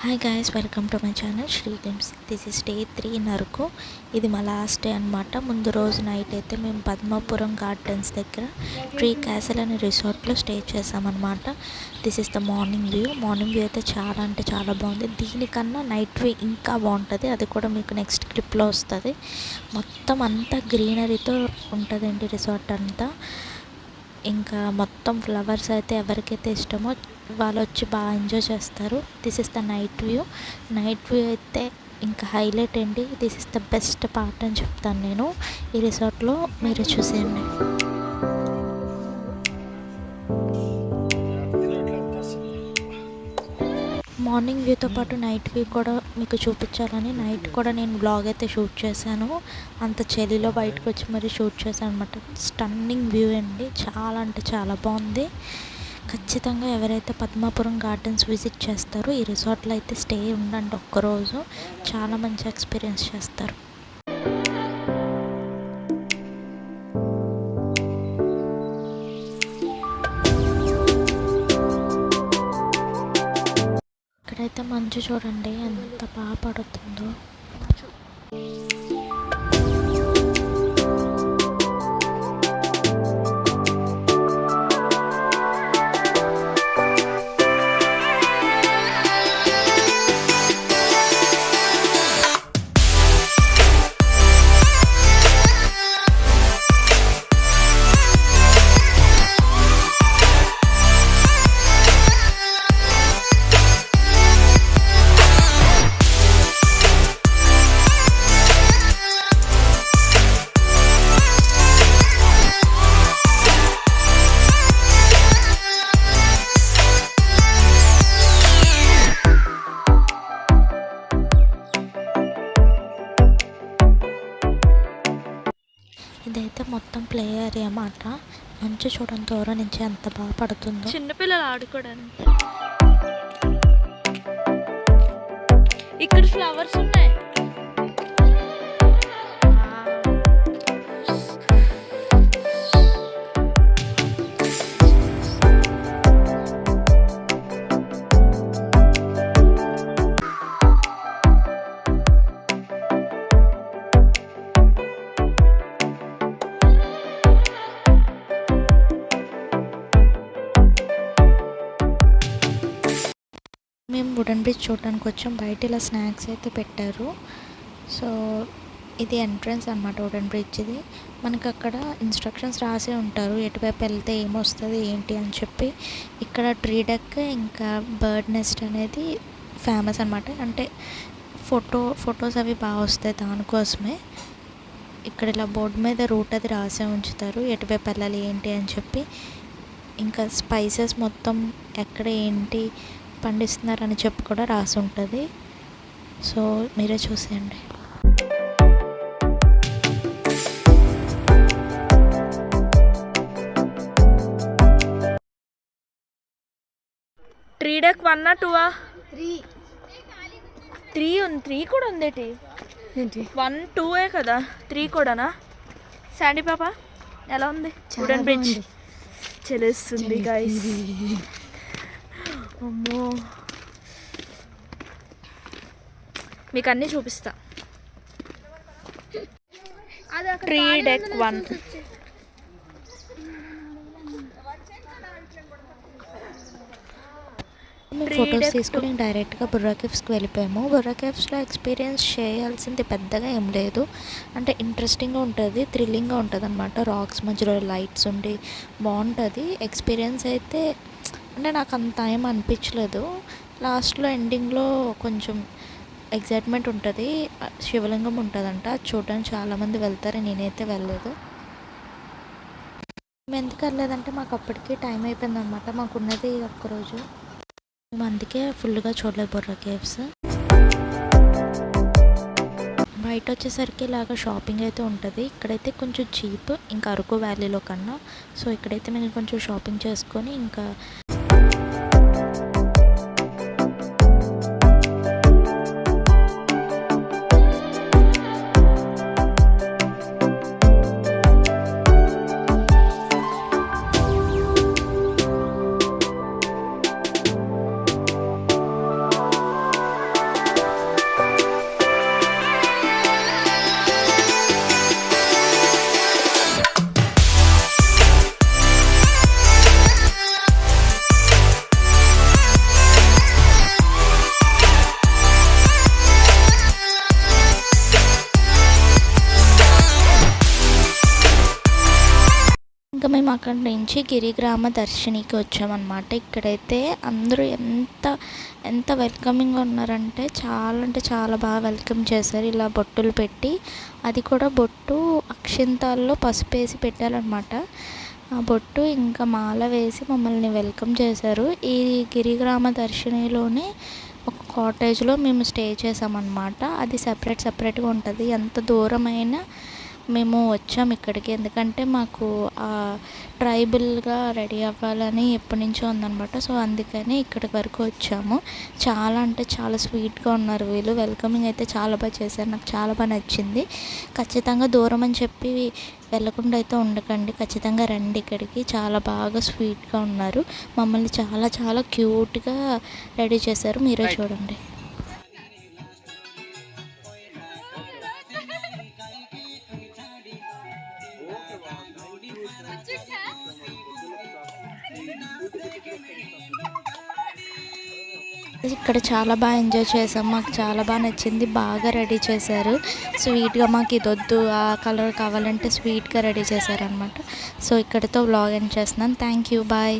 Hi guys, welcome to my channel Shri games. This is day 3 in Araku. ఇది మా last day అనమాట. ముందు రోజు నైట్ అయితే మేము పద్మాపురం గార్డెన్స్ దగ్గర ట్రీ క్యాసల్ అనే రిసార్ట్లో స్టే చేసామన్నమాట. This is the morning view. Morning view అయితే చాలా అంటే చాలా బాగుంది. దీనికన్నా నైట్ వ్యూ ఇంకా బాగుంటుంది. అది కూడా మీకు నెక్స్ట్ క్లిప్లో వస్తుంది. మొత్తం అంతా గ్రీనరీతో ఉంటుందండి రిసార్ట్ అంతా. ఇంకా మొత్తం ఫ్లవర్స్ అయితే ఎవరికైతే ఇష్టమో వాళ్ళు వచ్చి బాగా ఎంజాయ్ చేస్తారు. This is the night view. Night view అయితే ఇంకా హైలైట్ అండి. This is the best part అని చెప్తాను నేను ఈ రిసార్ట్లో. మీరు చూసేయండి. మార్నింగ్ వ్యూతో పాటు నైట్ వ్యూ కూడా మీకు చూపించాలని నైట్ కూడా నేను బ్లాగ్ అయితే షూట్ చేశాను. అంత చలిలో బయటకు వచ్చి మరీ షూట్ చేశాను అనమాట. స్టన్నింగ్ వ్యూ అండి. చాలా అంటే చాలా బాగుంది. ఖచ్చితంగా ఎవరైతే పద్మాపురం గార్డెన్స్ విజిట్ చేస్తారో ఈ రిసార్ట్లో అయితే స్టే ఉండండి ఒక్కరోజు. చాలా మంచి ఎక్స్పీరియన్స్ చేస్తారు. ఇక్కడైతే మంచు చూడండి ఎంత బాగా పడుతుందో. ఇదైతే మొత్తం ప్లే ఏరియా అన్నమాట. మంచి చూడండి దూరం నుంచి ఎంత బాగా పడుతుందో. చిన్నపిల్లలు ఆడుకోవడానికి ఇక్కడ ఫ్లవర్స్ ఉన్నాయి. మేము వుడెన్ బ్రిడ్జ్ చూడడానికి వచ్చాం. బయట ఇలా స్నాక్స్ అయితే పెట్టారు. సో ఇది ఎంట్రన్స్ అన్నమాట వుడెన్ బ్రిడ్జ్. ఇది మనకు అక్కడ ఇన్స్ట్రక్షన్స్ రాసే ఉంటారు ఎటువైపు వెళ్తే ఏమొస్తుంది ఏంటి అని చెప్పి. ఇక్కడ ట్రీ డెక్ ఇంకా బర్డ్ నెస్ట్ అనేది ఫేమస్ అన్నమాట. అంటే ఫొటోస్ అవి బాగా వస్తాయి, దానికోసమే ఇక్కడ ఇలా బోర్డు మీద రూట్ అది రాసే ఉంచుతారు ఎటువైపు వెళ్ళాలి ఏంటి అని చెప్పి. ఇంకా స్పైసెస్ మొత్తం ఎక్కడ ఏంటి పండిస్తున్నారని చెప్పి కూడా రాసి ఉంటుంది. సో మీరే చూసేయండి. ట్రీ డెక్ 1 2 3 ఉంది. 3 కూడా ఉందేటి. 1 2 కదా, 3 కూడానా? శాండీ పాప ఎలా ఉంది వుడెన్ బ్రిడ్జ్? చెల్లిస్తుంది గైస్. అమ్మో, మీకు అన్నీ చూపిస్తా. Tree deck 1. ఫొటోస్ తీసుకుని డైరెక్ట్గా బుర్రా కేవ్స్కి వెళ్ళిపోయాము. బుర్రా కేవ్స్లో ఎక్స్పీరియన్స్ చేయాల్సింది పెద్దగా ఏం లేదు. అంటే ఇంట్రెస్టింగ్గా ఉంటుంది, థ్రిల్లింగ్గా ఉంటుంది అనమాట. రాక్స్ మధ్యలో లైట్స్ ఉండి బాగుంటుంది ఎక్స్పీరియన్స్ అయితే. అంటే నాకు అంత ఏం అనిపించలేదు. లాస్ట్లో ఎండింగ్లో కొంచెం ఎగ్జైట్మెంట్ ఉంటుంది. శివలింగం ఉంటుందంట, చూడడానికి చాలామంది వెళ్తారు. నేనైతే వెళ్ళలేదు. మేము ఎందుకు వెళ్ళలేదంటే మాకు అప్పటికి టైం అయిపోయింది అనమాట. మాకున్నది ఒక్కరోజు. మేము అందుకే ఫుల్గా చూడలేదు బుర్రా కేవ్స్. బయట వచ్చేసరికి ఇలాగ షాపింగ్ అయితే ఉంటుంది. ఇక్కడైతే కొంచెం చీప్ ఇంకా అరకు వ్యాలీలో కన్నా. సో ఇక్కడైతే మేము కొంచెం షాపింగ్ చేసుకొని ఇంకా అక్కడి నుంచి గిరిగ్రామ దర్శినికి వచ్చామన్నమాట. ఇక్కడైతే అందరూ ఎంత వెల్కమింగ్గా ఉన్నారంటే చాలా బాగా వెల్కమ్ చేశారు. ఇలా బొట్టులు పెట్టి, అది కూడా బొట్టు అక్షింతాల్లో పసుపేసి పెట్టారనమాట. ఆ బొట్టు ఇంకా మాల వేసి మమ్మల్ని వెల్కమ్ చేశారు. ఈ గిరిగ్రామ దర్శినిలోనే ఒక కాటేజ్లో మేము స్టే చేసామన్నమాట. అది సపరేట్గా ఉంటుంది. ఎంత దూరమైనా మేము వచ్చాము ఇక్కడికి, ఎందుకంటే మాకు ట్రైబల్గా రెడీ అవ్వాలని ఎప్పటి నుంచో ఉందన్నమాట. సో అందుకని ఇక్కడి వరకు వచ్చాము. చాలా అంటే చాలా స్వీట్గా ఉన్నారు వీళ్ళు. వెల్కమింగ్ అయితే చాలా బాగా చేశారు. నాకు చాలా బాగా నచ్చింది. ఖచ్చితంగా దూరం అని చెప్పి వెళ్ళకుండా అయితే ఉండకండి, ఖచ్చితంగా రండి ఇక్కడికి. చాలా బాగా స్వీట్గా ఉన్నారు. మమ్మల్ని చాలా క్యూట్గా రెడీ చేశారు. మీరే చూడండి. ఇక్కడ చాలా బాగా ఎంజాయ్ చేసాం. మాకు చాలా బాగా నచ్చింది. బాగా రెడీ చేశారు స్వీట్గా. మాకు ఇది వద్దు, ఆ కలర్ కావాలంటే స్వీట్గా రెడీ చేశారనమాట. సో ఇక్కడితో వ్లాగ్ ఎండ్ చేస్తున్నాను. Thank you, bye.